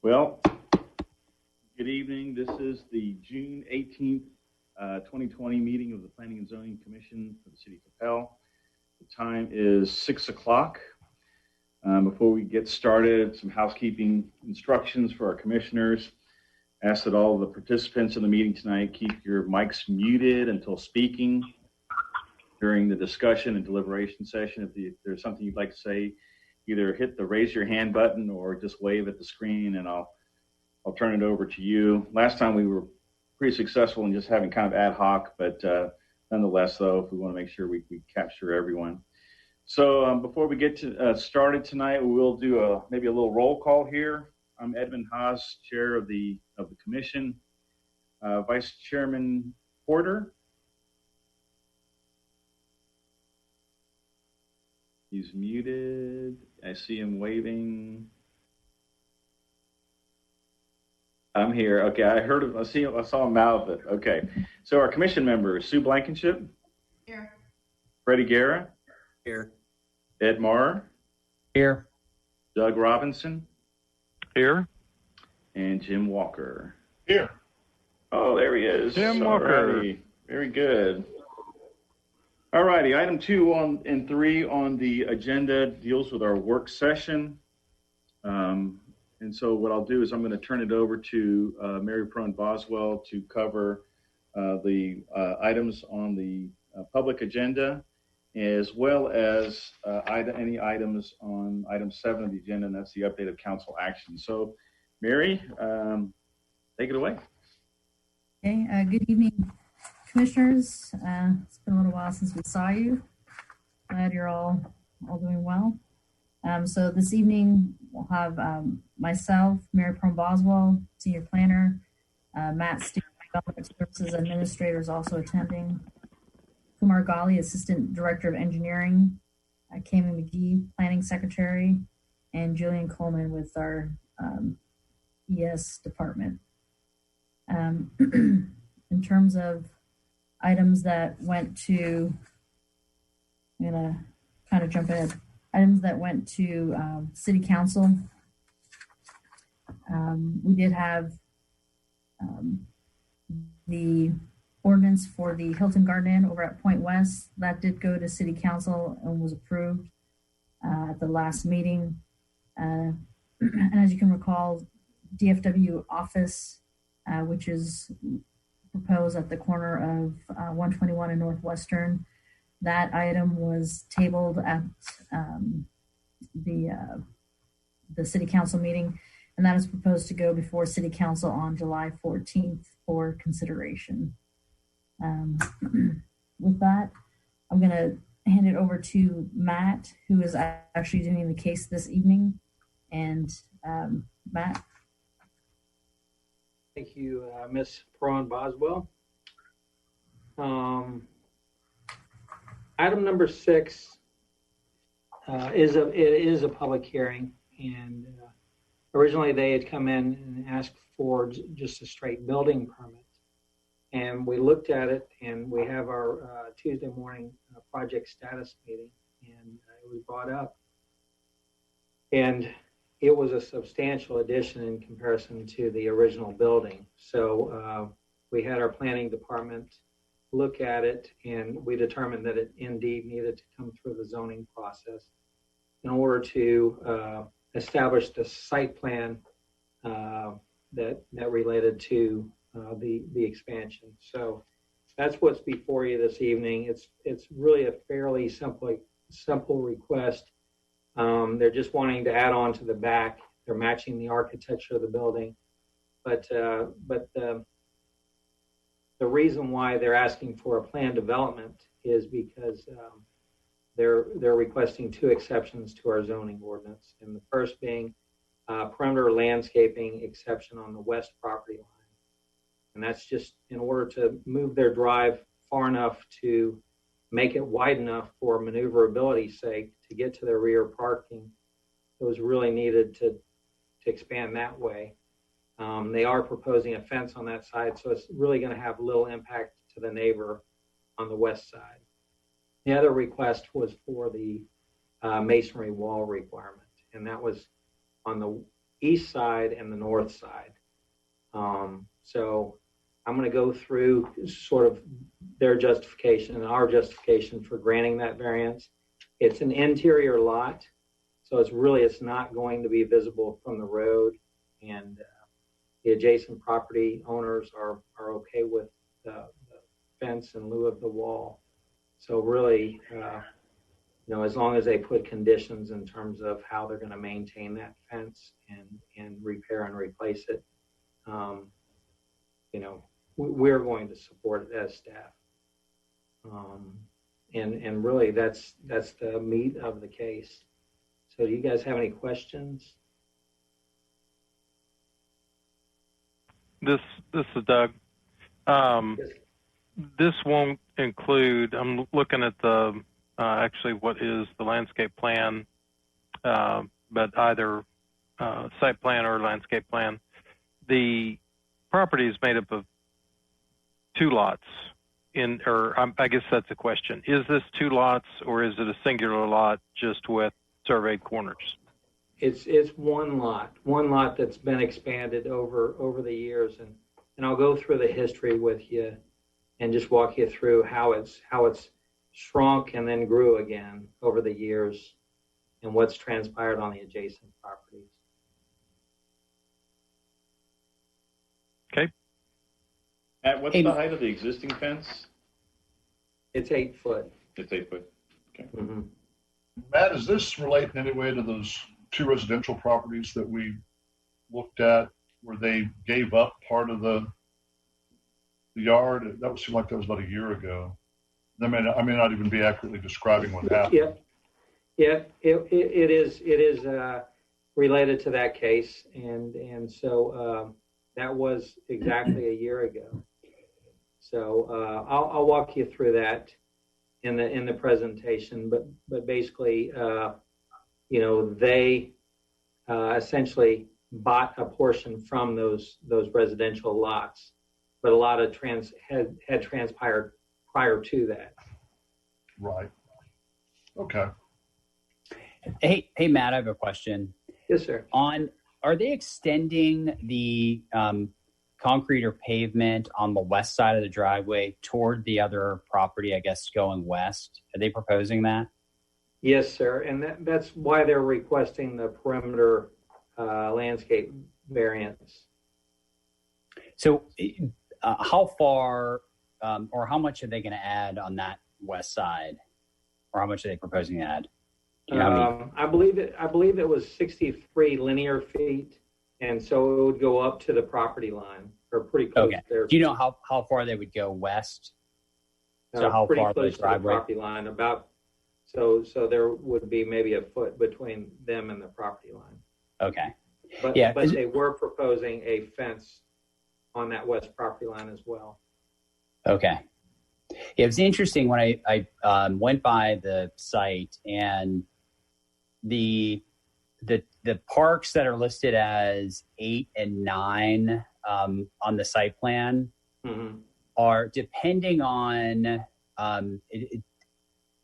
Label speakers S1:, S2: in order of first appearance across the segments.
S1: Well, good evening. This is the June 18th, 2020 meeting of the Planning and Zoning Commission for the City of Coppell. The time is 6 o'clock. Before we get started, some housekeeping instructions for our commissioners. Ask that all of the participants in the meeting tonight keep your mics muted until speaking during the discussion and deliberation session. If there's something you'd like to say, either hit the raise your hand button or just wave at the screen and I'll turn it over to you. Last time we were pretty successful in just having kind of ad hoc, but nonetheless, though, if we want to make sure we capture everyone. So before we get to started tonight, we will do maybe a little roll call here. I'm Edmund Haas, chair of the commission. Vice Chairman Porter. He's muted. I see him waving. I'm here. Okay, I heard him. I saw him mouth it. Okay. So our commission members: Sue Blankenship.
S2: Here.
S1: Freddie Guerra.
S3: Here.
S1: Ed Marr.
S3: Here.
S1: Doug Robinson.
S4: Here.
S1: And Jim Walker.
S4: Here.
S1: Oh, there he is.
S4: Jim Walker.
S1: Very good. All righty. Item 2 and 3 on the agenda deals with our work session. And so what I'll do is I'm going to turn it over to Mary Prone Boswell to cover the items on the public agenda, as well as any items on item 7 of the agenda, and that's the update of council action. So, Mary, take it away.
S2: Okay, good evening, commissioners. It's been a little while since we saw you. Glad you're all doing well. So this evening we'll have myself, Mary Prone Boswell, senior planner, Matt Stewart, Government Services Administrator is also attending, Kumar Gali, assistant director of engineering, Kami McGee, planning secretary, and Julian Coleman with our ES department. In terms of items that went to, I'm gonna kind of jump ahead. Items that went to City Council. We did have the ordinance for the Hilton Garden Inn over at Point West. That did go to City Council and was approved at the last meeting. And as you can recall, DFW office, which is proposed at the corner of 121 and Northwestern, that item was tabled at the City Council meeting, and that is proposed to go before City Council on July 14th for consideration. With that, I'm going to hand it over to Matt, who is actually doing the case this evening. And Matt.
S3: Thank you, Ms. Prone Boswell. Item number 6 is a public hearing, and originally they had come in and asked for just a straight building permit, and we looked at it, and we have our Tuesday morning project status meeting, and it was brought up, and it was a substantial addition in comparison to the original building. So we had our planning department look at it, and we determined that it indeed needed to come through the zoning process in order to establish the site plan that related to the expansion. So that's what's before you this evening. It's really a fairly simple request. They're just wanting to add on to the back. They're matching the architecture of the building, but the reason why they're asking for a plan development is because they're requesting 2 exceptions to our zoning ordinance, and the first being perimeter landscaping exception on the west property line, and that's just in order to move their drive far enough to make it wide enough for maneuverability's sake to get to their rear parking. It was really needed to expand that way. They are proposing a fence on that side, so it's really going to have little impact to the neighbor on the west side. The other request was for the masonry wall requirement, and that was on the east side and the north side. So I'm going to go through sort of their justification and our justification for granting that variance. It's an interior lot, so it's not going to be visible from the road, and the adjacent property owners are okay with the fence in lieu of the wall. So really, as long as they put conditions in terms of how they're going to maintain that fence and repair and replace it, we're going to support it as staff. And really, that's the meat of the case. So do you guys have any questions?
S4: This is Doug. This won't include, I'm looking at the, actually what is the landscape plan, but either site plan or landscape plan. The property is made up of 2 lots I guess that's a question. Is this 2 lots or is it a singular lot just with surveyed corners?
S3: It's one lot that's been expanded over the years, and I'll go through the history with you and just walk you through how it's shrunk and then grew again over the years and what's transpired on the adjacent properties.
S4: Okay.
S1: What's the height of the existing fence?
S3: It's 8 foot.
S1: It's 8 foot. Okay.
S3: Mm-hmm.
S5: Matt, does this relate in any way to those 2 residential properties that we looked at where they gave up part of the yard? That would seem like that was about a year ago. I may not even be accurately describing what happened.
S3: Yeah. It is related to that case, and so that was exactly a year ago. So I'll walk you through that in the presentation, but basically, they essentially bought a portion from those residential lots, but a lot of had transpired prior to that.
S5: Right. Okay.
S6: Hey, Matt, I have a question.
S3: Yes, sir.
S6: Are they extending the concrete or pavement on the west side of the driveway toward the other property, I guess, going west? Are they proposing that?
S3: Yes, sir. And that's why they're requesting the perimeter landscape variance.
S6: So how far or how much are they going to add on that west side? Or how much are they proposing to add? Do you know how many?
S3: I believe it was 63 linear feet, and so it would go up to the property line, or pretty close there.
S6: Do you know how far they would go west? So how
S3: pretty
S6: far
S3: close
S6: the driveway?
S3: to the property line, about so there would be maybe a foot between them and the property line.
S6: Okay.
S3: But they were proposing a fence on that west property line as well.
S6: Okay. Yeah, it was interesting when I went by the site, and the parks that are listed as 8 and 9 on the site plan are depending on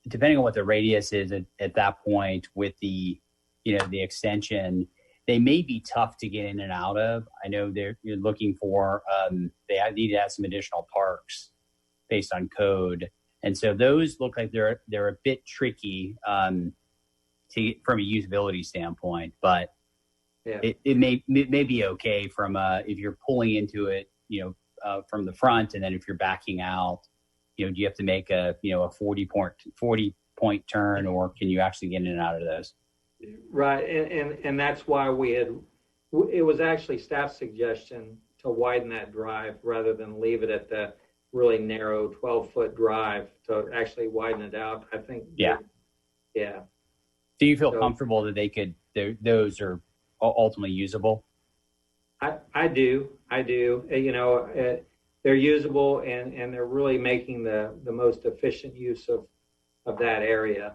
S6: depending on what the radius is at that point with the the extension. They may be tough to get in and out of. I know you're looking for they need to add some additional parks based on code, and so those look like they're a bit tricky from a usability standpoint. But
S3: yeah.
S6: it may be okay from if you're pulling into it, from the front, and then if you're backing out, do you have to make a 40 point turn, or can you actually get in and out of those?
S3: Right, and that's why it was actually staff's suggestion to widen that drive rather than leave it at the really narrow 12-foot drive, to actually widen it out. I think.
S6: Yeah.
S3: Yeah.
S6: Do you feel comfortable that those are ultimately usable?
S3: I do. They're usable, and they're really making the most efficient use of that area.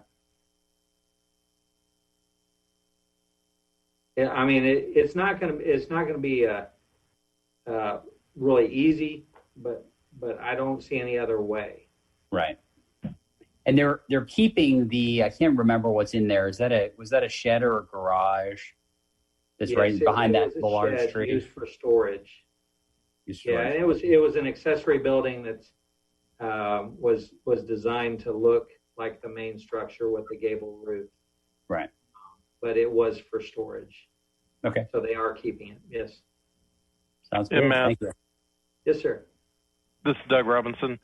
S3: Yeah, I mean, it's not going to be really easy, but I don't see any other way.
S6: Right. And they're keeping I can't remember what's in there. Was that a shed or a garage That's
S3: Yes,
S6: right behind
S3: it
S6: that
S3: was a
S6: the large
S3: shed
S6: tree.
S3: used for storage.
S6: Used
S3: Yeah,
S6: for-
S3: and it was an accessory building that was designed to look like the main structure with the gable roof,
S6: right.
S3: but it was for storage.
S6: Okay,
S3: So they are keeping it. Yes.
S6: sounds
S4: Yeah,
S6: good.
S4: Matt.
S6: Thank you.
S3: Yes, sir.
S4: This is Doug Robinson.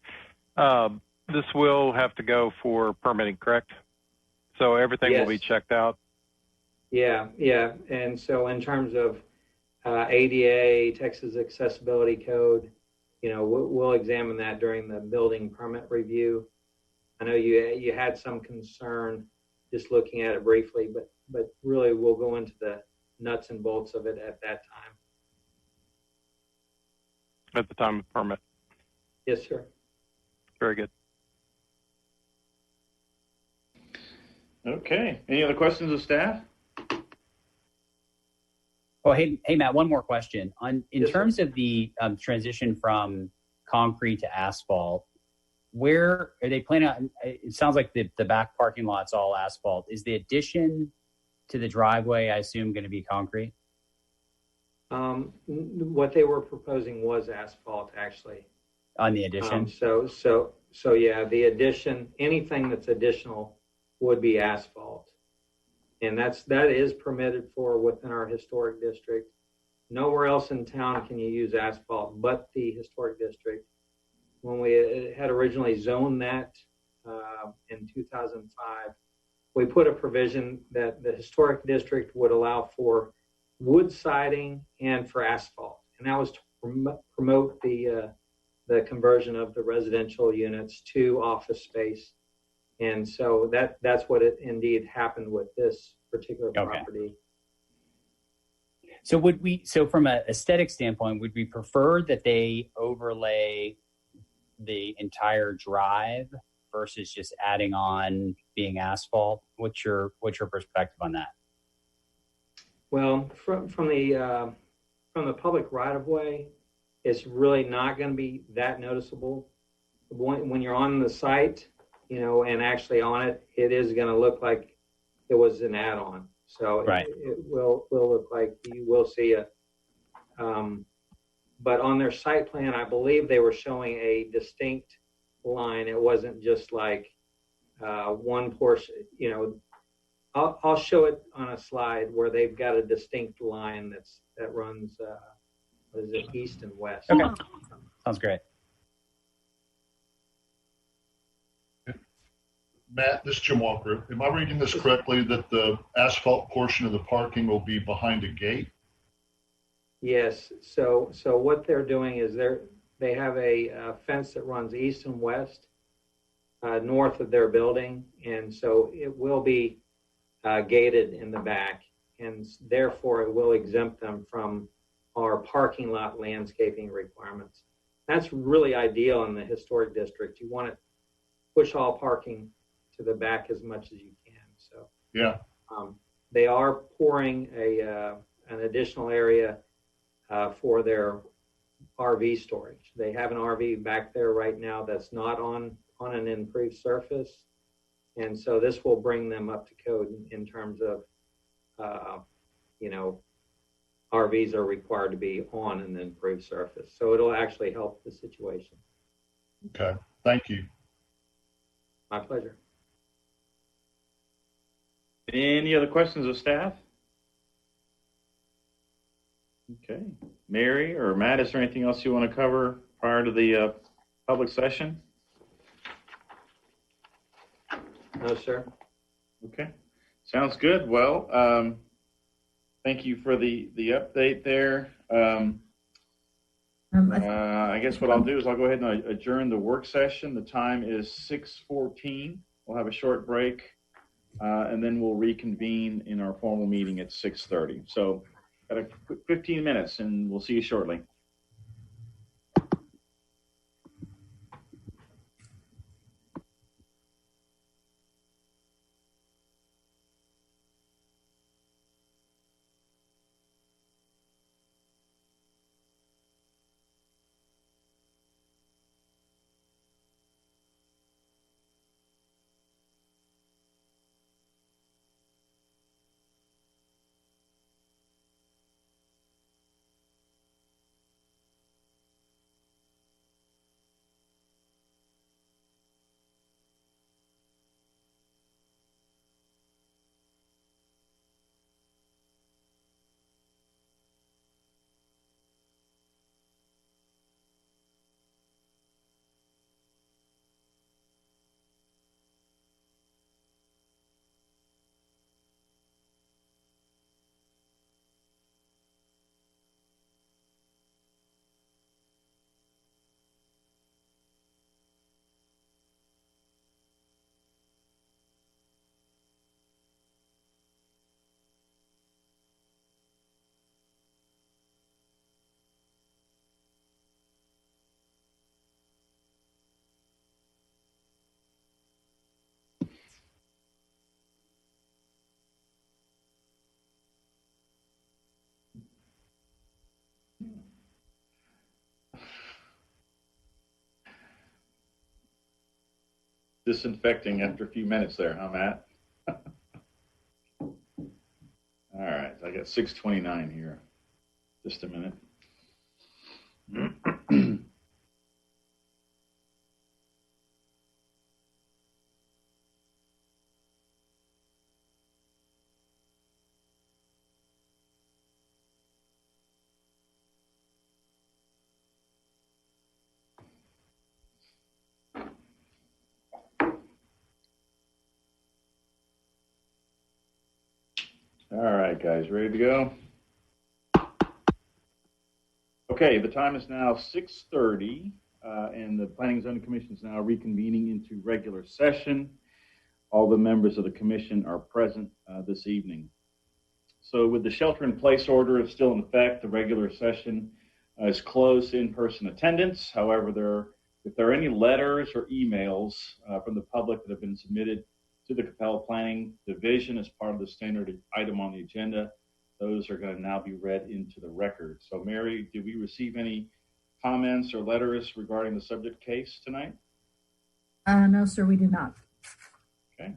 S4: This will have to go for permitting, correct? So everything will be
S3: Yes.
S4: checked out.
S3: Yeah, yeah. And so in terms of ADA, Texas Accessibility Code, we'll examine that during the building permit review. I know you had some concern just looking at it briefly, but really we'll go into the nuts and bolts of it at that time.
S4: At the time of permit.
S3: Yes, sir.
S4: Very good.
S1: Okay. Any other questions of staff?
S6: Oh, hey, Matt, one more question. In
S3: Yes,
S6: terms of the transition from concrete to asphalt, where are they planning on? It sounds like the back parking lot's all asphalt. Is the addition to the driveway, I assume, going to be concrete?
S3: What they were proposing was asphalt, actually.
S6: On the addition?
S3: So yeah, the addition, anything that's additional would be asphalt. And that is permitted for within our historic district. Nowhere else in town can you use asphalt but the historic district. When we had originally zoned that in 2005, we put a provision that the historic district would allow for wood siding and for asphalt. And that was to promote the conversion of the residential units to office space. And so that's what it indeed happened with this particular property.
S6: So from an aesthetic standpoint, would we prefer that they overlay the entire drive versus just adding on being asphalt? What's your perspective on that?
S3: Well, from the public right of way, it's really not going to be that noticeable. When you're on the site, and actually on it, it is going to look like it was an add-on. So
S6: right.
S3: it will look like you will see it. But on their site plan, I believe they were showing a distinct line. It wasn't just like one portion. I'll show it on a slide where they've got a distinct line that runs what is it, east and west.
S6: Okay, sounds great.
S5: Matt, this is Jim Walker. Am I reading this correctly that the asphalt portion of the parking will be behind a gate?
S3: Yes. So what they're doing is they have a fence that runs east and west, north of their building, and so it will be gated in the back, and therefore it will exempt them from our parking lot landscaping requirements. That's really ideal in the historic district. You want to push all parking to the back as much as you can. So
S5: Yeah.
S3: they are pouring an additional area for their RV storage. They have an RV back there right now that's not on an improved surface, and so this will bring them up to code in terms of RVs are required to be on an improved surface. So it'll actually help the situation.
S5: Okay. Thank you.
S3: My pleasure.
S1: Any other questions of staff? Okay. Mary or Matt, is there anything else you want to cover prior to the public session?
S3: No, sir.
S1: Okay. Sounds good. Well, thank you for the update there. I guess what I'll do is I'll go ahead and adjourn the work session. The time is 6:14. We'll have a short break, and then we'll reconvene in our formal meeting at 6:30. So got a quick 15 minutes, and we'll see you shortly. Disinfecting after a few minutes there, huh, Matt? All right, I got 6:29 here. Just a minute. All right, guys, ready to go? Okay, the time is now 6:30, and the Planning and Zoning Commission is now reconvening into regular session. All the members of the commission are present this evening. So with the shelter-in-place order still in effect, the regular session is closed to in-person attendance. However, if there are any letters or emails from the public that have been submitted to the Coppell Planning Division as part of the standard item on the agenda, those are going to now be read into the record. So, Mary, did we receive any comments or letters regarding the subject case tonight?
S2: No, sir, we did not.
S1: Okay.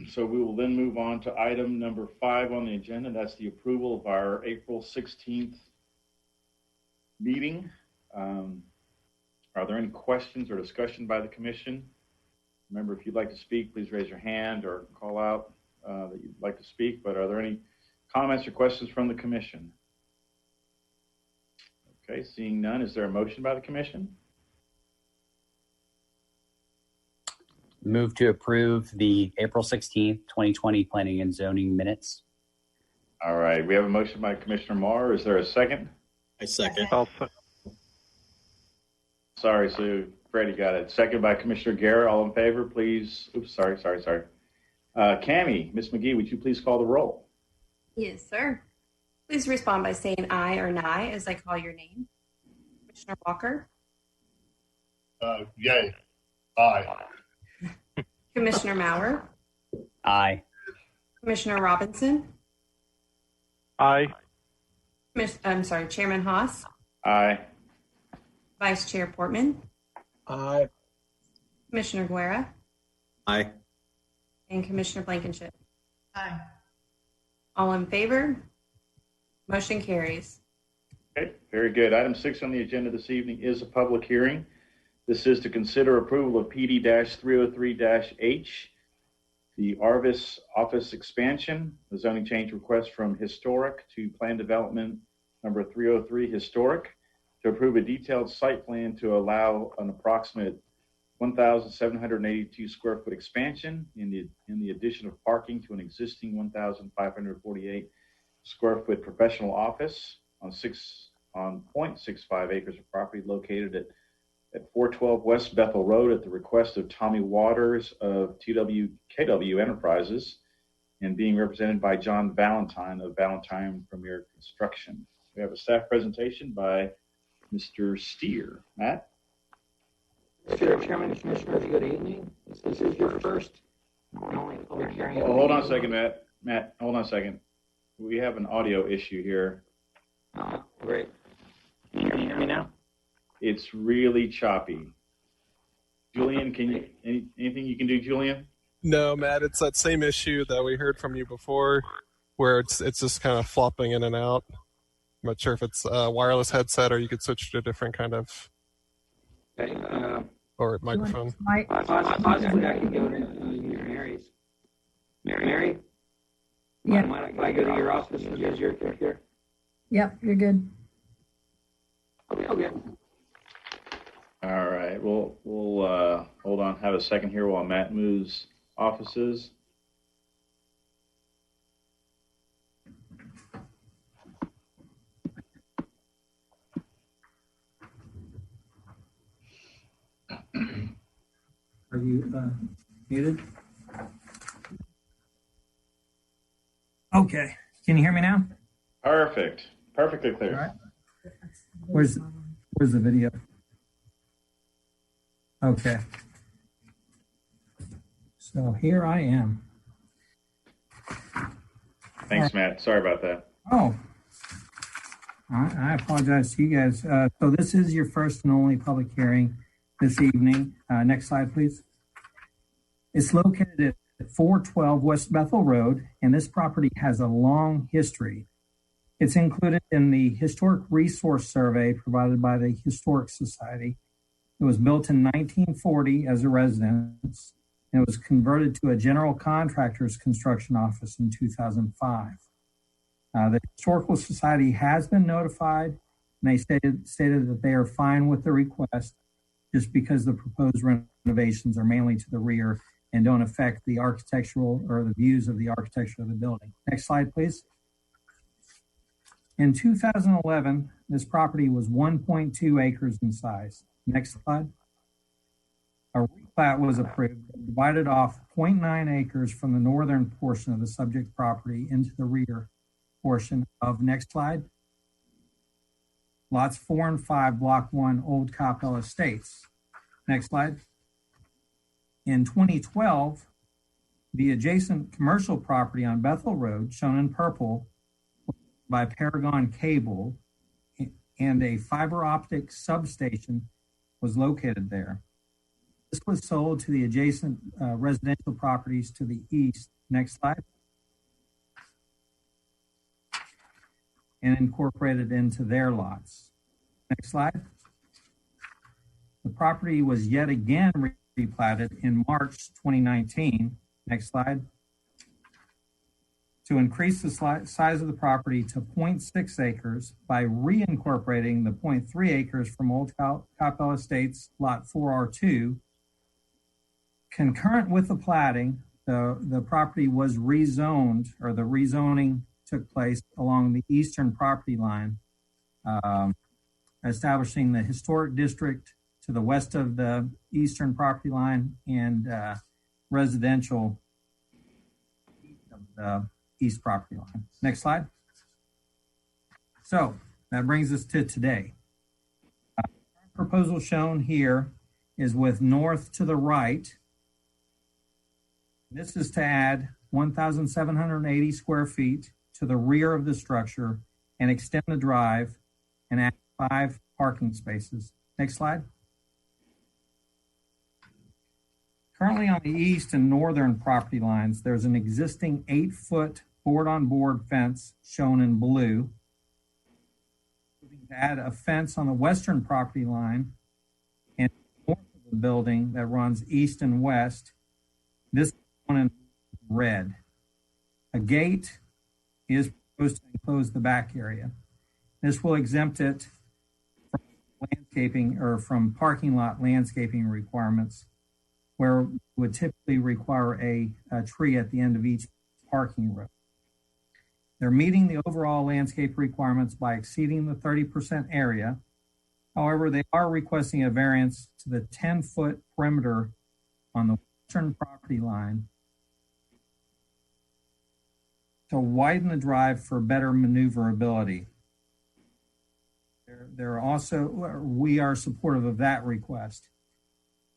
S1: So we will then move on to item number 5 on the agenda. That's the approval of our April 16th meeting. Are there any questions or discussion by the commission? Remember, if you'd like to speak, please raise your hand or call out that you'd like to speak. But are there any comments or questions from the commission? Okay, seeing none, is there a motion by the commission?
S6: Move to approve the April 16th, 2020 Planning and Zoning minutes.
S1: All right, we have a motion by Commissioner Marr. Is there a second?
S7: I second.
S1: Sorry, Sue. Freddie got it. Second by Commissioner Guerra. All in favor, please. Oops, sorry. Cammie, Ms. McGee, would you please call the roll?
S8: Yes, sir. Please respond by saying aye or nay as I call your name. Commissioner Walker,
S5: Yay. Aye.
S8: Commissioner Maurer,
S6: Aye.
S8: Commissioner Robinson,
S4: Aye.
S8: Chairman Haas,
S1: Aye.
S8: Vice Chair Portman,
S7: Aye.
S8: Commissioner Guerra,
S7: Aye.
S8: and Commissioner Blankenship.
S9: Aye.
S8: All in favor? Motion carries.
S1: Okay, very good. Item 6 on the agenda this evening is a public hearing. This is to consider approval of PD-303-H, the Arvis office expansion, the zoning change request from historic to plan development number 303 historic, to approve a detailed site plan to allow an approximate 1,782 square foot expansion in the addition of parking to an existing 1,548 square foot professional office on 0.65 acres of property located at 412 West Bethel Road at the request of Tommy Waters of KW Enterprises and being represented by John Valentine of Valentine Premier Construction. We have a staff presentation by Mr. Steer. Matt?
S3: Mr. Chairman, Commissioners, good evening. This is your first and only public hearing.
S1: Oh, hold on a second, Matt. Matt, hold on a second. We have an audio issue here.
S3: Great. Can you hear me now?
S1: It's really choppy. Julian, anything you can do, Julian?
S10: No, Matt, it's that same issue that we heard from you before, where it's just kind of flopping in and out. I'm not sure if it's a wireless headset or you could switch to a different kind of
S3: Okay.
S10: or microphone.
S3: Possibly I can go to Mary's. Mary?
S2: Yeah.
S3: Might I go to your office and use your computer?
S2: Yep, you're good.
S3: Okay.
S1: All right. We'll hold on. Have a second here while Matt moves offices.
S11: Are you muted? Okay. Can you hear me now?
S1: Perfect. Perfectly clear.
S11: All right. Where's the video? Okay. So here I am.
S1: Thanks, Matt. Sorry about that.
S11: Oh. I apologize to you guys. So this is your first and only public hearing this evening. Next slide, please. It's located at 412 West Bethel Road, and this property has a long history. It's included in the Historic Resource Survey provided by the Historic Society. It was built in 1940 as a residence, and it was converted to a general contractor's construction office in 2005. The Historical Society has been notified, and they stated that they are fine with the request just because the proposed renovations are mainly to the rear and don't affect the architectural or the views of the architecture of the building. Next slide, please. In 2011, this property was 1.2 acres in size. Next slide. A replat was approved, divided off 0.9 acres from the northern portion of the subject property into the rear portion of, next slide, lots 4 and 5, Block 1, Old Coppell Estates. Next slide. In 2012, the adjacent commercial property on Bethel Road, shown in purple, by Paragon Cable, and a fiber optic substation was located there. This was sold to the adjacent residential properties to the east. Next slide. And incorporated into their lots. Next slide. The property was yet again replatted in March 2019. Next slide. To increase the size of the property to 0.6 acres by reincorporating the 0.3 acres from Old Coppell Estates, Lot 4R2. Concurrent with the platting, the property was rezoned, or the rezoning took place along the eastern property line, establishing the historic district to the west of the eastern property line and residential of the east property line. Next slide. So that brings us to today. The proposal shown here is with north to the right. This is to add 1,780 square feet to the rear of the structure and extend the drive and add 5 parking spaces. Next slide. Currently on the east and northern property lines, there's an existing 8-foot board-on-board fence shown in blue. To add a fence on the western property line and north of the building that runs east and west. This one in red. A gate is proposed to enclose the back area. This will exempt it from landscaping or from parking lot landscaping requirements, where it would typically require a tree at the end of each parking row. They're meeting the overall landscape requirements by exceeding the 30% area. However, they are requesting a variance to the 10-foot perimeter on the western property line to widen the drive for better maneuverability. We are supportive of that request.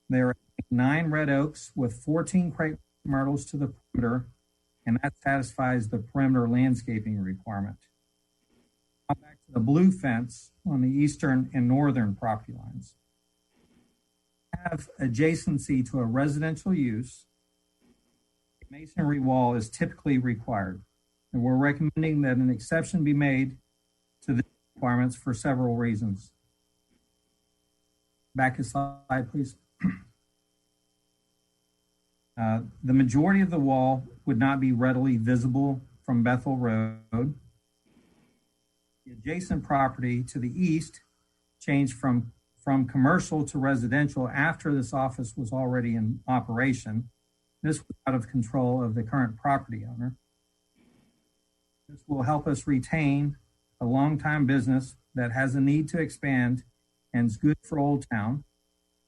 S11: There are 9 red oaks with 14 crepe myrtles to the perimeter, and that satisfies the perimeter landscaping requirement. Now back to the blue fence on the eastern and northern property lines. Have adjacency to a residential use, a masonry wall is typically required, and we're recommending that an exception be made to the requirements for several reasons. Back a slide, please. The majority of the wall would not be readily visible from Bethel Road. The adjacent property to the east changed from commercial to residential after this office was already in operation. This was out of control of the current property owner. This will help us retain a longtime business that has a need to expand and is good for Old Town.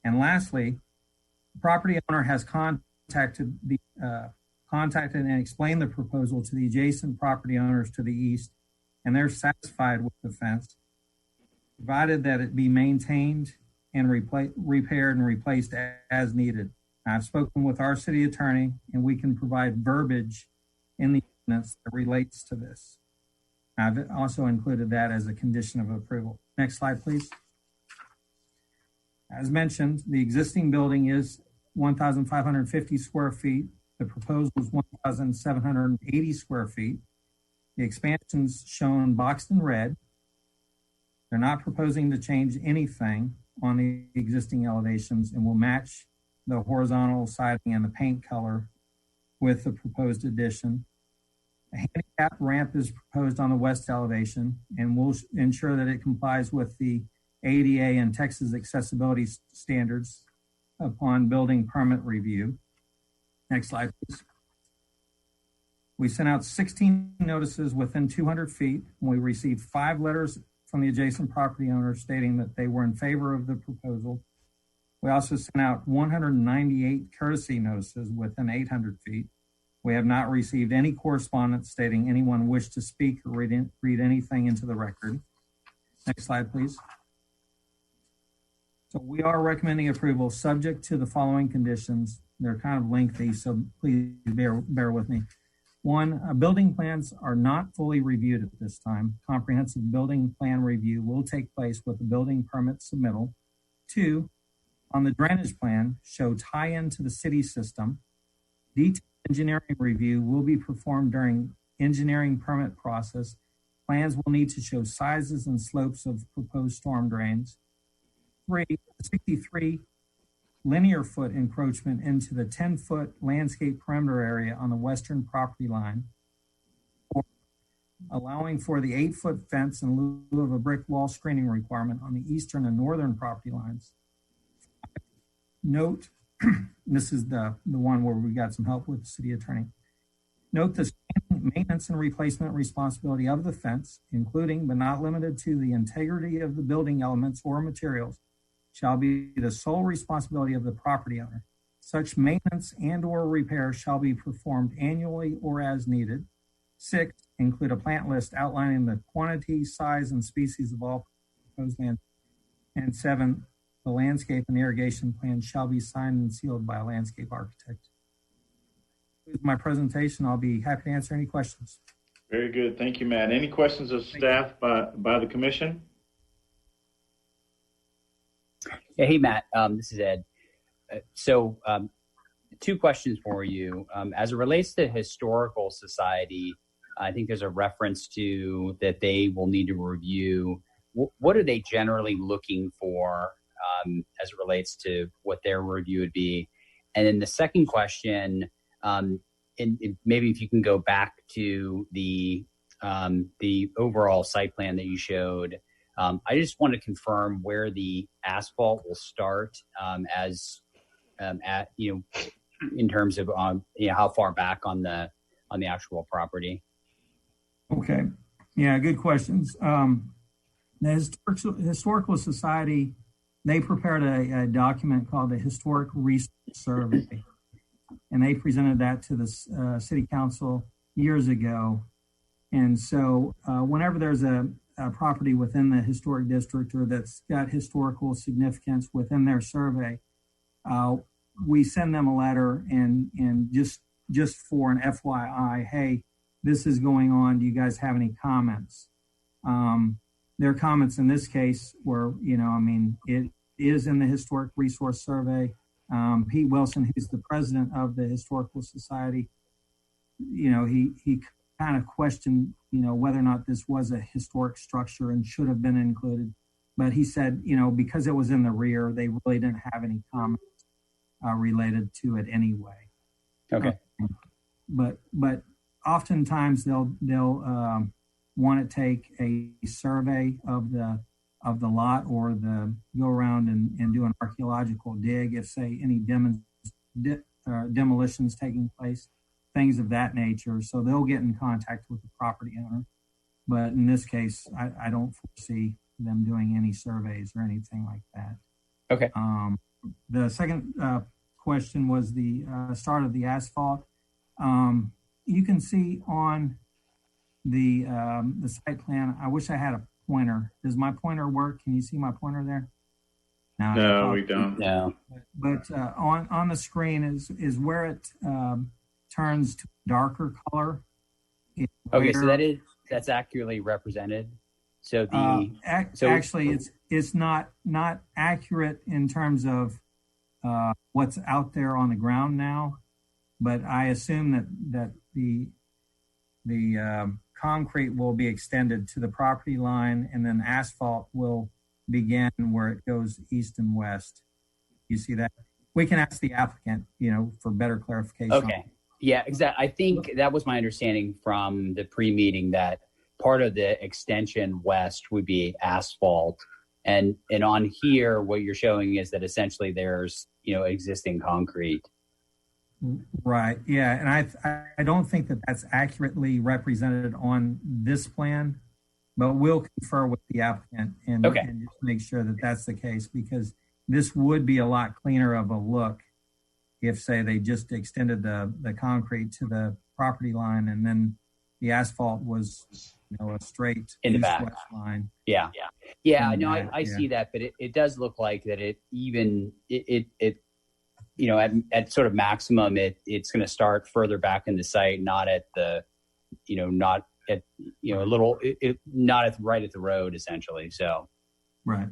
S11: And lastly, the property owner has contacted and explained the proposal to the adjacent property owners to the east, and they're satisfied with the fence, provided that it be maintained and repaired and replaced as needed. I've spoken with our city attorney, and we can provide verbiage in the ordinance that relates to this. I've also included that as a condition of approval. Next slide, please. As mentioned, the existing building is 1,550 square feet. The proposal is 1,780 square feet. The expansions shown boxed in red. They're not proposing to change anything on the existing elevations and will match the horizontal siding and the paint color with the proposed addition. A handicap ramp is proposed on the west elevation and will ensure that it complies with the ADA and Texas accessibility standards upon building permit review. Next slide, please. We sent out 16 notices within 200 feet. We received 5 letters from the adjacent property owners stating that they were in favor of the proposal. We also sent out 198 courtesy notices within 800 feet. We have not received any correspondence stating anyone wished to speak or read anything into the record. Next slide, please. So we are recommending approval subject to the following conditions. They're kind of lengthy, so please bear with me. 1, building plans are not fully reviewed at this time. Comprehensive building plan review will take place with the building permit submittal. 2, on the drainage plan, show tie-in to the city system. Detailed engineering review will be performed during engineering permit process. Plans will need to show sizes and slopes of proposed storm drains. 3, 63 linear foot encroachment into the 10-foot landscape perimeter area on the western property line. 4, allowing for the 8-foot fence in lieu of a brick wall screening requirement on the eastern and northern property lines. 5, note, this is the one where we got some help with the city attorney. Note the maintenance and replacement responsibility of the fence, including but not limited to the integrity of the building elements or materials, shall be the sole responsibility of the property owner. Such maintenance and or repair shall be performed annually or as needed. 6, include a plant list outlining the quantity, size, and species of all proposed land. And 7, the landscape and irrigation plan shall be signed and sealed by a landscape architect. With my presentation, I'll be happy to answer any questions.
S1: Very good. Thank you, Matt. Any questions of staff by the commission?
S6: Yeah, hey, Matt, this is Ed. So 2 questions for you. As it relates to Historical Society, I think there's a reference to that they will need to review. What are they generally looking for as it relates to what their review would be? And then the second question, and maybe if you can go back to the overall site plan that you showed. I just want to confirm where the asphalt will start in terms of how far back on the actual property.
S11: Okay, yeah, good questions. The Historical Society, they prepared a document called the Historic Resource Survey, and they presented that to the City Council years ago. And so whenever there's a property within the historic district or that's got historical significance within their survey, we send them a letter and just for an FYI, hey, this is going on. Do you guys have any comments? Their comments in this case were, it is in the Historic Resource Survey. Pete Wilson, who's the president of the Historical Society, he kind of questioned, whether or not this was a historic structure and should have been included. But he said, because it was in the rear, they really didn't have any comments related to it anyway.
S6: Okay.
S11: But oftentimes they'll want to take a survey of the lot or go around and do an archaeological dig if, say, any demolitions taking place, things of that nature. So they'll get in contact with the property owner. But in this case, I don't foresee them doing any surveys or anything like that.
S6: Okay.
S11: The second question was the start of the asphalt. You can see on the site plan, I wish I had a pointer. Does my pointer work? Can you see my pointer there?
S1: No, we don't.
S6: No.
S11: But on the screen is where it turns to darker color.
S6: Okay, so that is that's accurately represented. So
S11: Actually, it's not accurate in terms of what's out there on the ground now, but I assume that the concrete will be extended to the property line, and then asphalt will begin where it goes east and west. You see that? We can ask the applicant, for better clarification.
S6: Okay. Yeah, exactly. I think that was my understanding from the pre-meeting, that part of the extension west would be asphalt. And on here, what you're showing is that essentially there's, existing concrete.
S11: Right. Yeah. And I don't think that that's accurately represented on this plan, but we'll confer with the applicant and just make sure that that's the case, because this would be a lot cleaner of a look if, say, they just extended the concrete to the property line and then the asphalt was, a straight
S6: in the back
S11: line.
S6: Yeah. No, I see that, but it does look like that at sort of maximum, it's going to start further back in the site, not at the, not at, not at right at the road, essentially. So.
S11: Right.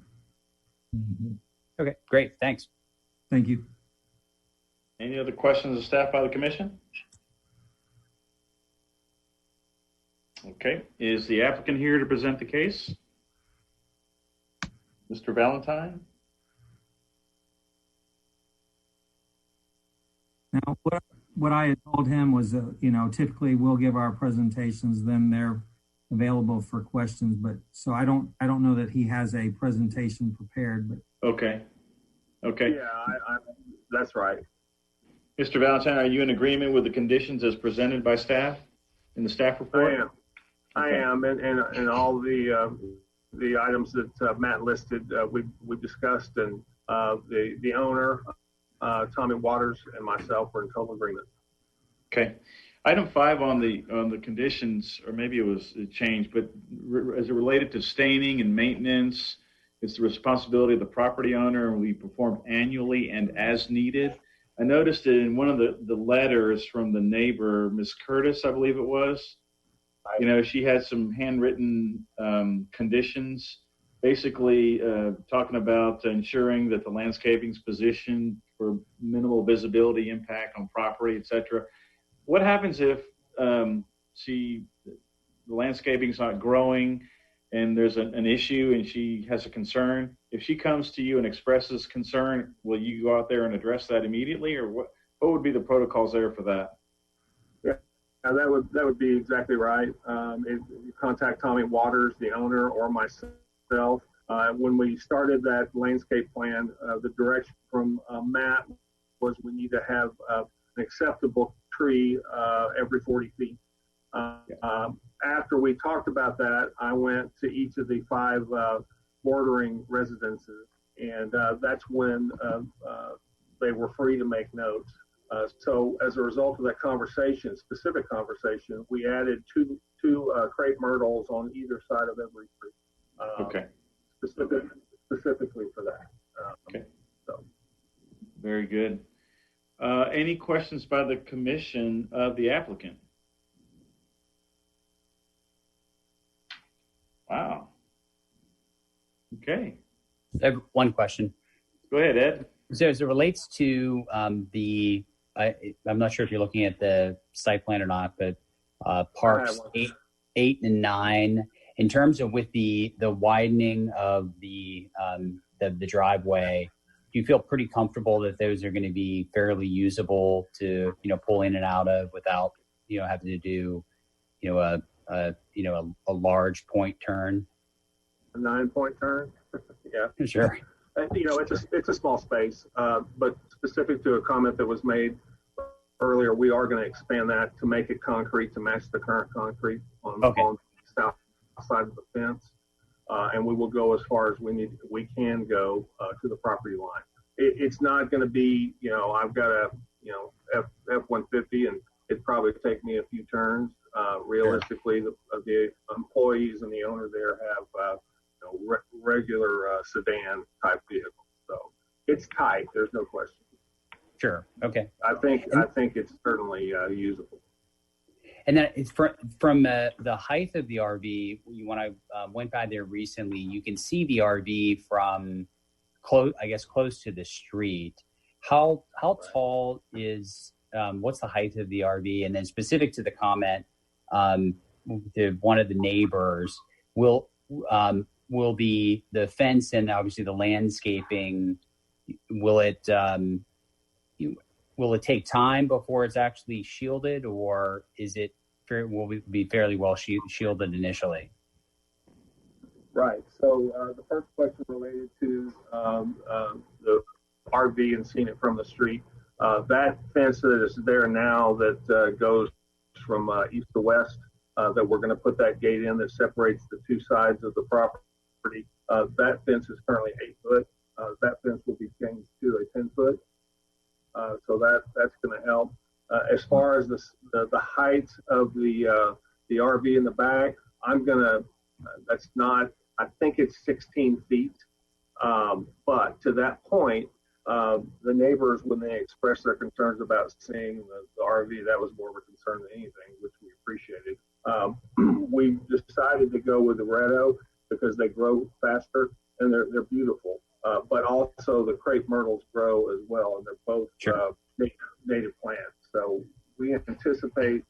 S6: Mm-hmm. Okay, great. Thanks.
S11: Thank you.
S1: Any other questions of staff by the commission? Okay, is the applicant here to present the case? Mr. Valentine?
S11: Now, what I had told him was, typically we'll give our presentations, then they're available for questions. But so I don't know that he has a presentation prepared. But
S1: okay.
S9: Yeah, that's right.
S1: Mr. Valentine, are you in agreement with the conditions as presented by staff in the staff report?
S9: I am, and all the items that Matt listed, we discussed, and the owner, Tommy Waters, and myself were in total agreement.
S1: Okay. Item 5 on the conditions, or maybe it changed, but as it related to staining and maintenance, it's the responsibility of the property owner, and we perform annually and as needed. I noticed it in one of the letters from the neighbor, Ms. Curtis, I believe it was. She had some handwritten conditions, basically talking about ensuring that the landscaping is positioned for minimal visibility impact on property, et cetera. What happens if the landscaping is not growing and there's an issue and she has a concern? If she comes to you and expresses concern, will you go out there and address that immediately, or what would be the protocols there for that?
S9: Yeah, that would be exactly right. If you contact Tommy Waters, the owner, or myself. When we started that landscape plan, the direction from Matt was we need to have an acceptable tree every 40 feet. After we talked about that, I went to each of the 5 bordering residences, and that's when they were free to make notes. So as a result of that specific conversation, we added two crepe myrtles on either side of every tree. Specifically for that.
S1: Okay. So. Very good. Any questions by the commission of the applicant? Wow. Okay.
S6: I have one question.
S1: Go ahead, Ed.
S6: So as it relates to I'm not sure if you're looking at the site plan or not, but parks 8 and 9, in terms of with the widening of the driveway, do you feel pretty comfortable that those are going to be fairly usable to pull in and out of without having to do a large point turn?
S9: A 9-point turn? Yeah.
S6: Sure.
S9: It's a small space, but specific to a comment that was made earlier, we are going to expand that to make it concrete to match the current concrete on the south side of the fence, and we will go as far as we can go to the property line. It's not going to be, I've got a F-150, and it'd probably take me a few turns. Realistically, the employees and the owner there have regular sedan type vehicles, so it's tight. There's no question.
S6: Sure. Okay.
S9: I think it's certainly usable.
S6: And then it's from the height of the RV. When I went by there recently, you can see the RV from close to the street. How tall is what's the height of the RV? And then specific to the comment to one of the neighbors, will the fence and obviously the landscaping, will it take time before it's actually shielded, or will it be fairly well shielded initially?
S9: Right. So the first question related to the RV and seeing it from the street, that fence that is there now that goes from east to west, that we're going to put that gate in that separates the two sides of the property. That fence is currently 8 foot. That fence will be changed to a 10 foot. So that's going to help. As far as the height of the RV in the back, I think it's 16 feet. But to that point, the neighbors, when they expressed their concerns about seeing the RV, that was more of a concern than anything, which we appreciated. We decided to go with the red oak because they grow faster and they're beautiful. But also the crepe myrtles grow as well, and they're both native plants. So we anticipate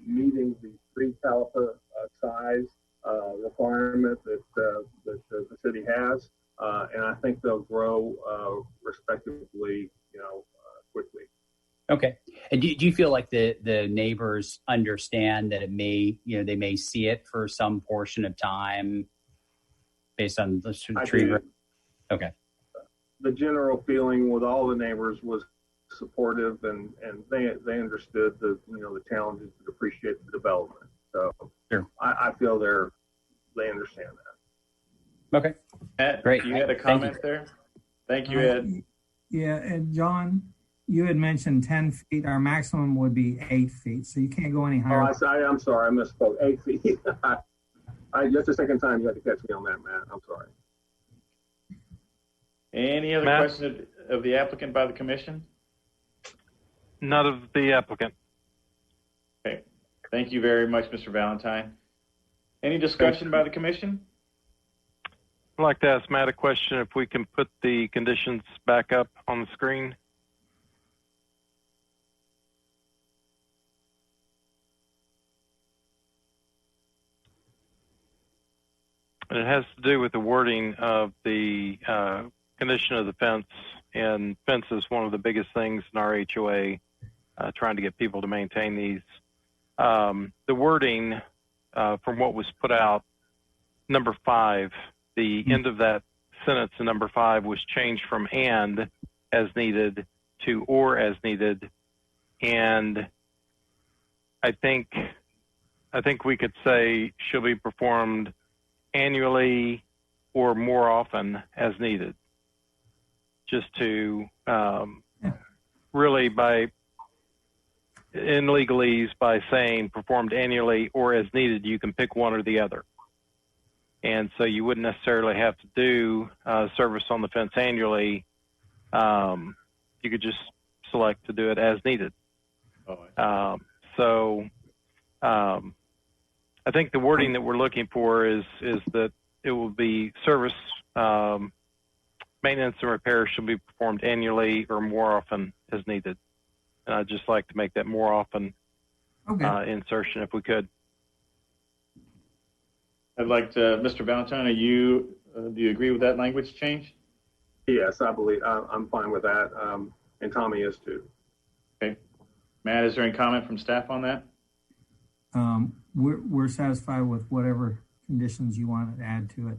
S9: meeting the 3 caliper size requirement that the city has, and I think they'll grow respectively, quickly.
S6: Okay. And do you feel like the neighbors understand that they may see it for some portion of time based on the tree? Okay.
S9: The general feeling with all the neighbors was supportive, and they understood the challenges and appreciate the development. So
S6: sure.
S9: I feel they understand that.
S6: Okay.
S1: Ed,
S6: great.
S1: You had a comment there? Thank you, Ed.
S11: Yeah, and John, you had mentioned 10 feet. Our maximum would be 8 feet, so you can't go any higher.
S9: I'm sorry, I misspoke. 8 feet. Just the second time you had to catch me on that, Matt. I'm sorry.
S1: Any other questions of the applicant by the commission?
S4: None of the applicant.
S1: Okay. Thank you very much, Mr. Valentine. Any discussion by the commission?
S4: I'd like to ask Matt a question if we can put the conditions back up on the screen. And it has to do with the wording of the condition of the fence. And fence is one of the biggest things in our HOA, trying to get people to maintain these. The wording from what was put out, number 5, the end of that sentence in number 5 was changed from and as needed to or as needed. And I think we could say shall be performed annually or more often as needed. Just to really in legalese, by saying performed annually or as needed, you can pick one or the other. And so you wouldn't necessarily have to do service on the fence annually. You could just select to do it as needed. I think the wording that we're looking for is that it will be service, maintenance and repairs should be performed annually or more often as needed. And I'd just like to make that more often insertion if we could.
S1: I'd like to, Mr. Valentine, do you agree with that language change?
S9: Yes, I believe I'm fine with that, and Tommy is too.
S1: Okay. Matt, is there any comment from staff on that?
S11: We're satisfied with whatever conditions you want to add to it.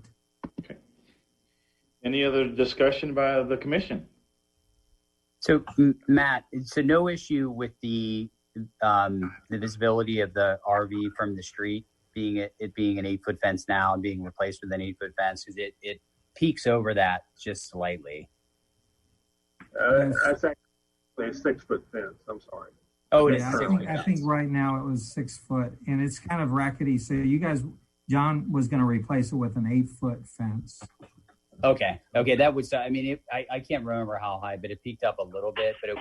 S1: Okay. Any other discussion by the commission?
S6: So, Matt, so no issue with the visibility of the RV from the street being an 8-foot fence now and being replaced with an 8-foot fence, because it peaks over that just slightly.
S9: That's actually a 6-foot fence. I'm sorry.
S6: Oh, it is.
S11: I think right now it was 6 foot, and it's kind of rackety. So you guys, John was going to replace it with an 8-foot fence.
S6: Okay. That was. I mean, I can't remember how high, but it peaked up a little bit. But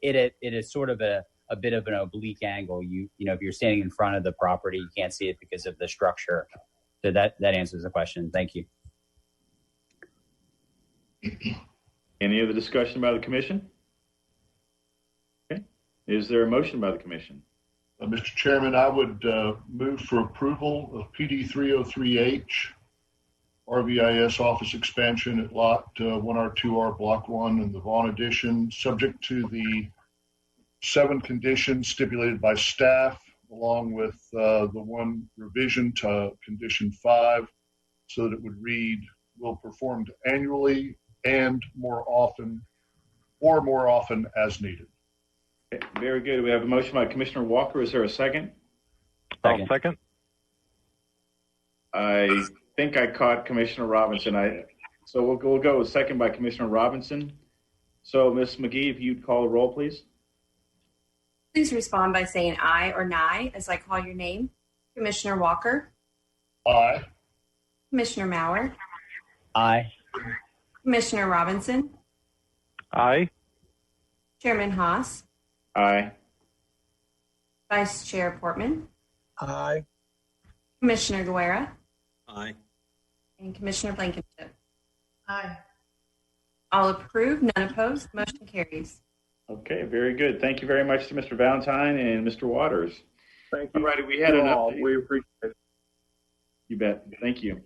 S6: it is sort of a bit of an oblique angle. You know, if you're standing in front of the property, you can't see it because of the structure. So that answers the question. Thank you.
S1: Any other discussion by the commission? Okay. Is there a motion by the commission?
S5: Mr. Chairman, I would move for approval of PD 303H, RVIS office expansion at lot 1R2R Block 1 in the Vaughn addition, subject to the 7 conditions stipulated by staff, along with the one revision to condition 5, so that it would read, will performed annually and more often as needed.
S1: Okay, very good. We have a motion by Commissioner Walker. Is there a second?
S4: I'll second.
S1: I think I caught Commissioner Robinson. So we'll go with second by Commissioner Robinson. So Ms. McGee, if you'd call the roll, please.
S8: Please respond by saying aye or nay as I call your name. Commissioner Walker,
S5: Aye.
S8: Commissioner Maurer,
S6: Aye.
S8: Commissioner Robinson,
S4: Aye.
S8: Chairman Haas,
S1: Aye.
S8: Vice Chair Portman,
S7: Aye.
S8: Commissioner Guerra,
S7: Aye.
S8: and Commissioner Blankenship.
S12: Aye.
S8: All approved, none opposed, motion carries.
S1: Okay, very good. Thank you very much to Mr. Valentine and Mr. Waters.
S9: Thank you.
S1: All righty, we had an
S9: all.
S1: update.
S9: We appreciate it.
S1: You bet. Thank you.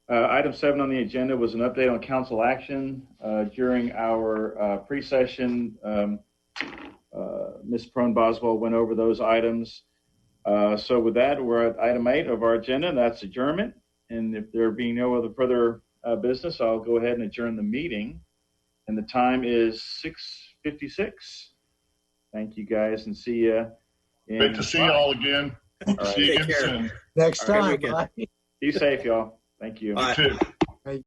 S1: Item 7 on the agenda was an update on council action. During our pre-session, Ms. Prone Boswell went over those items. So with that, we're at item 8 of our agenda, and that's adjournment. And if there being no other further business, I'll go ahead and adjourn the meeting. And the time is 6:56. Thank you guys, and see you.
S5: Great to see you all again.
S1: All right.
S5: See you
S7: Take
S5: again
S7: care.
S5: soon.
S7: Next
S1: All right,
S7: time.
S1: weekend.
S7: Bye.
S1: Be safe, y'all. Thank you.
S7: Bye.
S5: You too.